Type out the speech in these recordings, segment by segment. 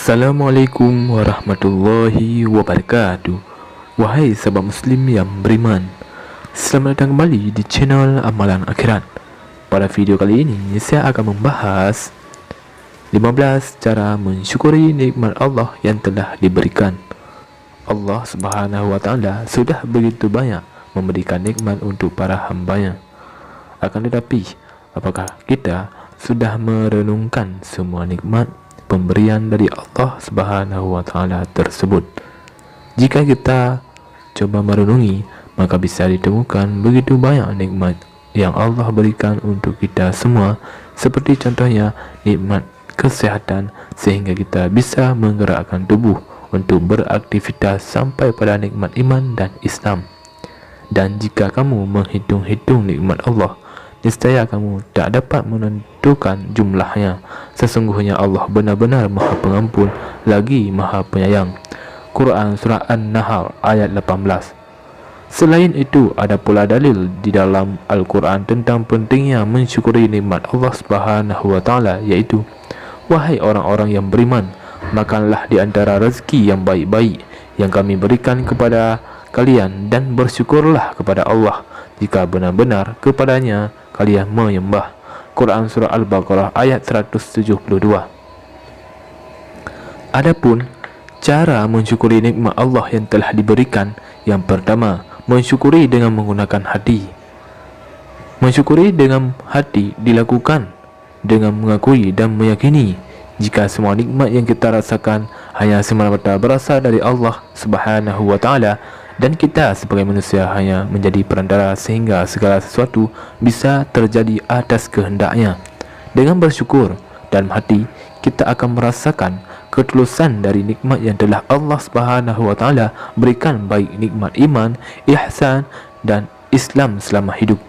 Assalamualaikum warahmatullahi wabarakatuh. Wahai sahabat muslim yang beriman, selamat datang kembali di channel Amalan Akhirat. Pada video kali ini saya akan membahas 15 cara mensyukuri nikmat Allah yang telah diberikan. Allah Subhanahu wa taala sudah begitu banyak memberikan nikmat untuk para hamba-Nya. Akan tetapi, apakah kita sudah merenungkan semua nikmat pemberian dari Allah Subhanahu wa taala tersebut? Jika kita coba merenungi, maka bisa ditemukan begitu banyak nikmat yang Allah berikan untuk kita semua, seperti contohnya nikmat kesehatan sehingga kita bisa menggerakkan tubuh untuk beraktivitas, sampai pada nikmat iman dan Islam. Dan jika kamu menghitung-hitung nikmat Allah, niscaya kamu tak dapat menentukan jumlahnya. Sesungguhnya Allah benar-benar Maha Pengampun lagi Maha Penyayang. Quran Surah An-Nahl ayat 18. Selain itu, ada pula dalil di dalam Al-Quran tentang pentingnya mensyukuri nikmat Allah Subhanahu wa taala, yaitu: wahai orang-orang yang beriman, makanlah di antara rezeki yang baik-baik yang kami berikan kepada kalian, dan bersyukurlah kepada Allah jika benar-benar kepadanya kalian menyembah. Quran Surah Al-Baqarah ayat 172. Adapun cara mensyukuri nikmat Allah yang telah diberikan, yang pertama, mensyukuri dengan menggunakan hati. Mensyukuri dengan hati dilakukan dengan mengakui dan meyakini jika semua nikmat yang kita rasakan hanya semata-mata berasal dari Allah Subhanahu wa taala, dan kita sebagai manusia hanya menjadi perantara sehingga segala sesuatu bisa terjadi atas kehendaknya. Dengan bersyukur dalam hati, kita akan merasakan ketulusan dari nikmat yang telah Allah Subhanahu wa taala berikan, baik nikmat iman, ihsan dan Islam selama hidup.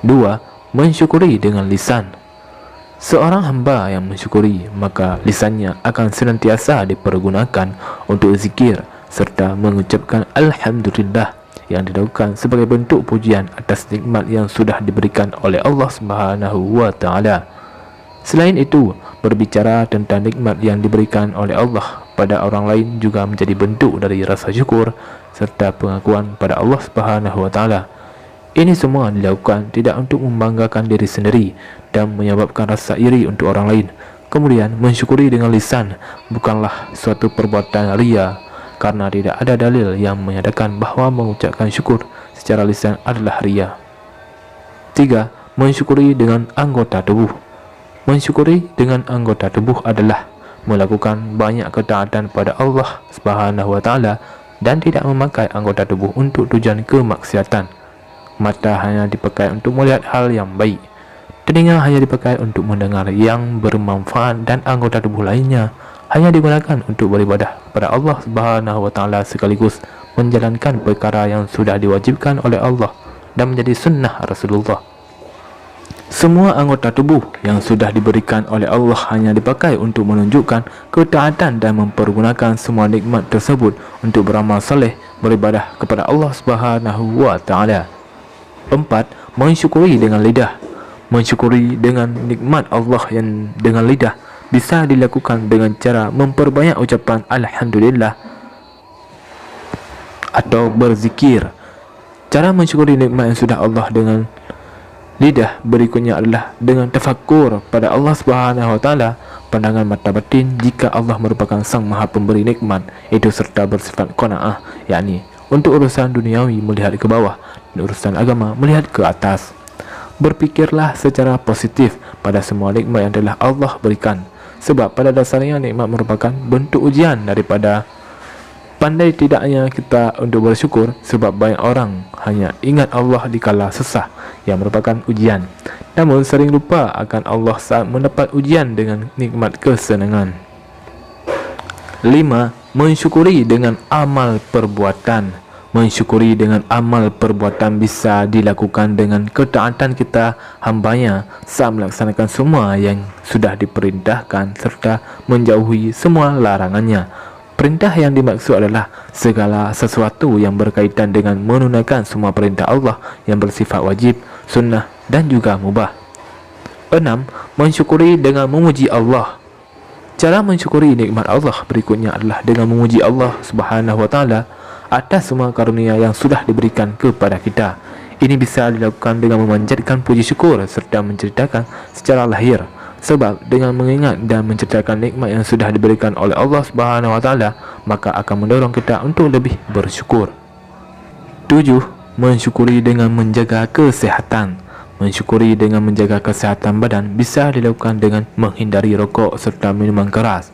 2. Mensyukuri dengan lisan. Seorang hamba yang mensyukuri, maka lisannya akan senantiasa dipergunakan untuk zikir serta mengucapkan Alhamdulillah, yang dilakukan sebagai bentuk pujian atas nikmat yang sudah diberikan oleh Allah Subhanahu wa taala. Selain itu, berbicara tentang nikmat yang diberikan oleh Allah pada orang lain juga menjadi bentuk dari rasa syukur serta pengakuan pada Allah Subhanahu wa taala. Ini semua dilakukan tidak untuk membanggakan diri sendiri dan menyebabkan rasa iri untuk orang lain. Kemudian, mensyukuri dengan lisan bukanlah suatu perbuatan ria, karena tidak ada dalil yang menyatakan bahawa mengucapkan syukur secara lisan adalah ria. 3. Mensyukuri dengan anggota tubuh. Mensyukuri dengan anggota tubuh adalah melakukan banyak ketaatan pada Allah Subhanahu wa taala dan tidak memakai anggota tubuh untuk tujuan kemaksiatan. Mata hanya dipakai untuk melihat hal yang baik, telinga hanya dipakai untuk mendengar yang bermanfaat, dan anggota tubuh lainnya hanya digunakan untuk beribadah kepada Allah Subhanahu wa taala sekaligus menjalankan perkara yang sudah diwajibkan oleh Allah dan menjadi sunnah Rasulullah. Semua anggota tubuh yang sudah diberikan oleh Allah hanya dipakai untuk menunjukkan ketaatan dan mempergunakan semua nikmat tersebut untuk beramal soleh, beribadah kepada Allah Subhanahu wa taala. 4. Mensyukuri dengan lidah. Mensyukuri dengan nikmat Allah yang dengan lidah bisa dilakukan dengan cara memperbanyak ucapan Alhamdulillah atau berzikir. Cara mensyukuri nikmat yang sudah Allah dengan lidah berikutnya adalah dengan tafakkur pada Allah Subhanahu wa taala, pandangan mata batin jika Allah merupakan Sang Maha Pemberi nikmat itu, serta bersifat qanaah, yakni untuk urusan duniawi melihat ke bawah dan urusan agama melihat ke atas. Berfikirlah secara positif pada semua nikmat yang telah Allah berikan, sebab pada dasarnya nikmat merupakan bentuk ujian daripada pandai tidaknya kita untuk bersyukur, sebab banyak orang hanya ingat Allah dikala susah yang merupakan ujian, namun sering lupa akan Allah saat mendapat ujian dengan nikmat kesenangan. 5. Mensyukuri dengan amal perbuatan. Mensyukuri dengan amal perbuatan bisa dilakukan dengan ketaatan kita hambanya saat melaksanakan semua yang sudah diperintahkan serta menjauhi semua larangannya. Perintah yang dimaksud adalah segala sesuatu yang berkaitan dengan menunaikan semua perintah Allah yang bersifat wajib, sunnah dan juga mubah. 6. Mensyukuri dengan memuji Allah. Cara mensyukuri nikmat Allah berikutnya adalah dengan memuji Allah Subhanahu wa taala atas semua karunia yang sudah diberikan kepada kita. Ini bisa dilakukan dengan memanjatkan puji syukur serta menceritakan secara lahir. Sebab dengan mengingat dan menceritakan nikmat yang sudah diberikan oleh Allah Subhanahu wa taala, maka akan mendorong kita untuk lebih bersyukur. 7. Mensyukuri dengan menjaga kesihatan. Mensyukuri dengan menjaga kesihatan badan bisa dilakukan dengan menghindari rokok serta minuman keras.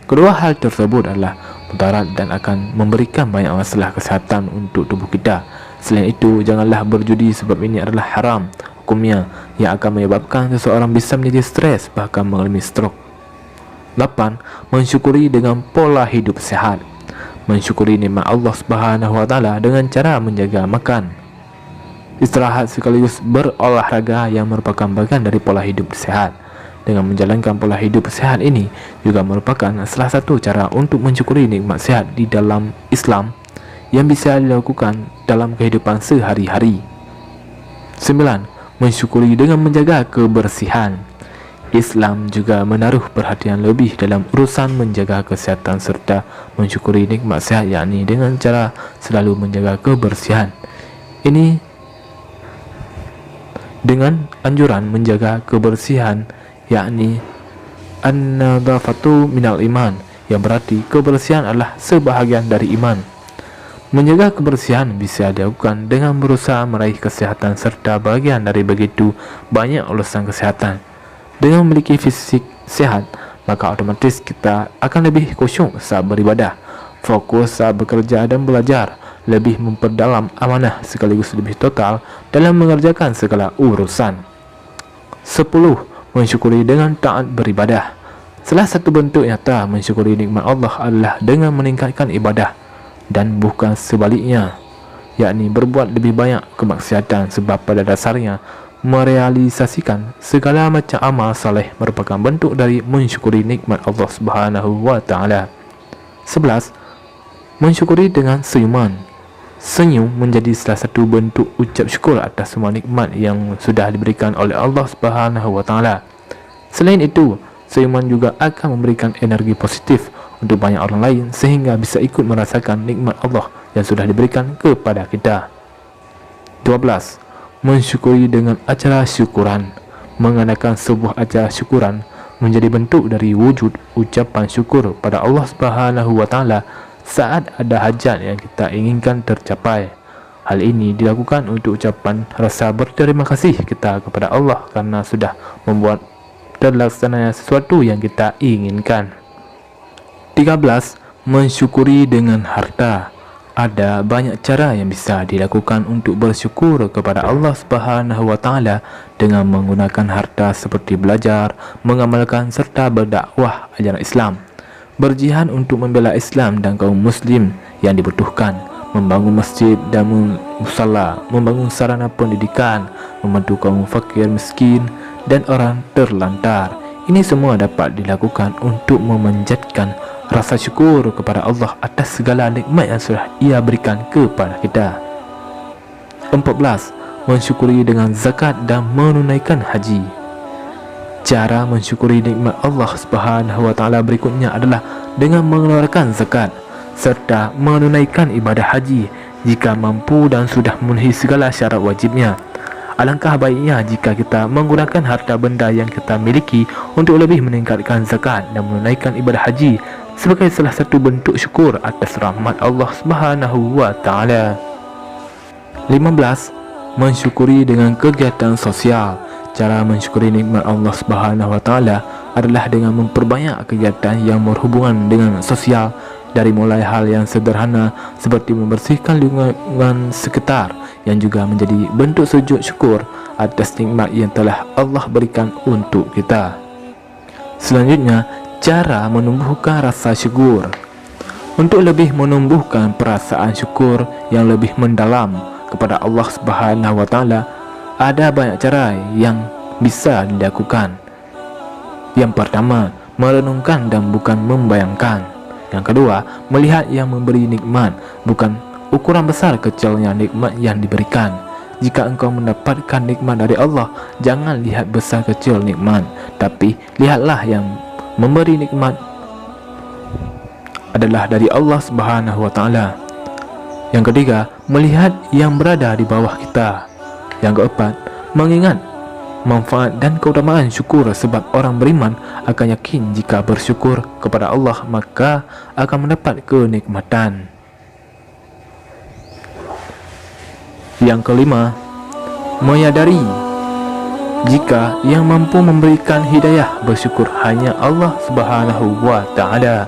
Kedua hal tersebut adalah mudarat dan akan memberikan banyak masalah kesihatan untuk tubuh kita. Selain itu, janganlah berjudi sebab ini adalah haram hukumnya yang akan menyebabkan seseorang bisa menjadi stres bahkan mengalami stroke. 8. Mensyukuri dengan pola hidup sehat. Mensyukuri nikmat Allah Subhanahu wa taala dengan cara menjaga makan, istirahat sekaligus berolahraga yang merupakan bagian dari pola hidup sehat. Dengan menjalankan pola hidup sehat ini juga merupakan salah satu cara untuk mensyukuri nikmat sehat di dalam Islam yang bisa dilakukan dalam kehidupan sehari-hari. 9. Mensyukuri dengan menjaga kebersihan. Islam juga menaruh perhatian lebih dalam urusan menjaga kesihatan serta mensyukuri nikmat sehat, yakni dengan cara selalu menjaga kebersihan. Ini dengan anjuran menjaga kebersihan, yakni an-nadhafatu minal iman, yang berarti kebersihan adalah sebahagian dari iman. Menjaga kebersihan bisa dilakukan dengan berusaha meraih kesehatan serta bagian dari begitu banyak urusan kesehatan. Dengan memiliki fisik sehat, maka otomatis kita akan lebih khusyuk saat beribadah, fokus saat bekerja dan belajar, lebih memperdalam amanah sekaligus lebih total dalam mengerjakan segala urusan. 10. Mensyukuri dengan taat beribadah. Salah satu bentuk nyata mensyukuri nikmat Allah adalah dengan meningkatkan ibadah dan bukan sebaliknya, yakni berbuat lebih banyak kemaksiatan, sebab pada dasarnya merealisasikan segala macam amal saleh merupakan bentuk dari mensyukuri nikmat Allah Subhanahu wa taala. 11. Mensyukuri dengan senyuman. Senyum menjadi salah satu bentuk ucap syukur atas semua nikmat yang sudah diberikan oleh Allah Subhanahu wa taala. Selain itu, senyuman juga akan memberikan energi positif untuk banyak orang lain sehingga bisa ikut merasakan nikmat Allah yang sudah diberikan kepada kita. 12. Mensyukuri dengan acara syukuran. Mengadakan sebuah acara syukuran menjadi bentuk dari wujud ucapan syukur pada Allah Subhanahu wa taala saat ada hajat yang kita inginkan tercapai. Hal ini dilakukan untuk ucapan rasa berterima kasih kita kepada Allah karena sudah membuat terlaksananya sesuatu yang kita inginkan. 13. Mensyukuri dengan harta. Ada banyak cara yang bisa dilakukan untuk bersyukur kepada Allah Subhanahu wa taala dengan menggunakan harta seperti belajar, mengamalkan serta berdakwah ajaran Islam, berjihad untuk membela Islam dan kaum muslim yang dibutuhkan, membangun masjid dan musala, membangun sarana pendidikan, membantu kaum fakir miskin dan orang terlantar. Ini semua dapat dilakukan untuk memanjatkan rasa syukur kepada Allah atas segala nikmat yang sudah Ia berikan kepada kita. 14. Mensyukuri dengan zakat dan menunaikan haji. Cara mensyukuri nikmat Allah Subhanahu wa taala berikutnya adalah dengan mengeluarkan zakat serta menunaikan ibadah haji jika mampu dan sudah memenuhi segala syarat wajibnya. Alangkah baiknya jika kita menggunakan harta benda yang kita miliki untuk lebih meningkatkan zakat dan menunaikan ibadah haji sebagai salah satu bentuk syukur atas rahmat Allah Subhanahu wa taala. 15. Mensyukuri dengan kegiatan sosial. Cara mensyukuri nikmat Allah Subhanahu wa taala adalah dengan memperbanyak kegiatan yang berhubungan dengan sosial, dari mulai hal yang sederhana seperti membersihkan lingkungan sekitar yang juga menjadi bentuk sujud syukur atas nikmat yang telah Allah berikan untuk kita. Selanjutnya, cara menumbuhkan rasa syukur. Untuk lebih menumbuhkan perasaan syukur yang lebih mendalam kepada Allah Subhanahu wa taala, ada banyak cara yang bisa dilakukan. Yang pertama, merenungkan dan bukan membayangkan. Yang kedua, melihat yang memberi nikmat, bukan ukuran besar kecilnya nikmat yang diberikan. Jika engkau mendapatkan nikmat dari Allah, jangan lihat besar kecil nikmat, tapi lihatlah yang memberi nikmat adalah dari Allah Subhanahu wa taala. Yang ketiga, melihat yang berada di bawah kita. Yang keempat, mengingat manfaat dan keutamaan syukur, sebab orang beriman akan yakin jika bersyukur kepada Allah maka akan mendapat kenikmatan. Yang kelima, menyadari jika yang mampu memberikan hidayah bersyukur hanya Allah Subhanahu wa taala.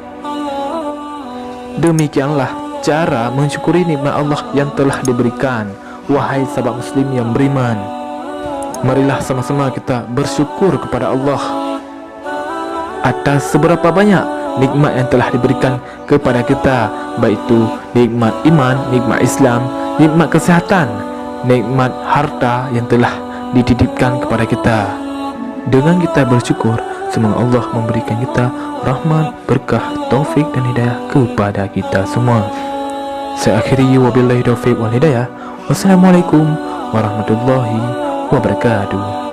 Demikianlah cara mensyukuri nikmat Allah yang telah diberikan. Wahai sahabat muslim yang beriman, marilah sama-sama kita bersyukur kepada Allah atas seberapa banyak nikmat yang telah diberikan kepada kita, baik itu nikmat iman, nikmat Islam, nikmat kesehatan, nikmat harta yang telah dititipkan kepada kita. Dengan kita bersyukur, semoga Allah memberikan kita rahmat, berkah, taufik dan hidayah kepada kita semua. Saya akhiri wabillahi taufiq wal hidayah. Wassalamualaikum warahmatullahi wabarakatuh.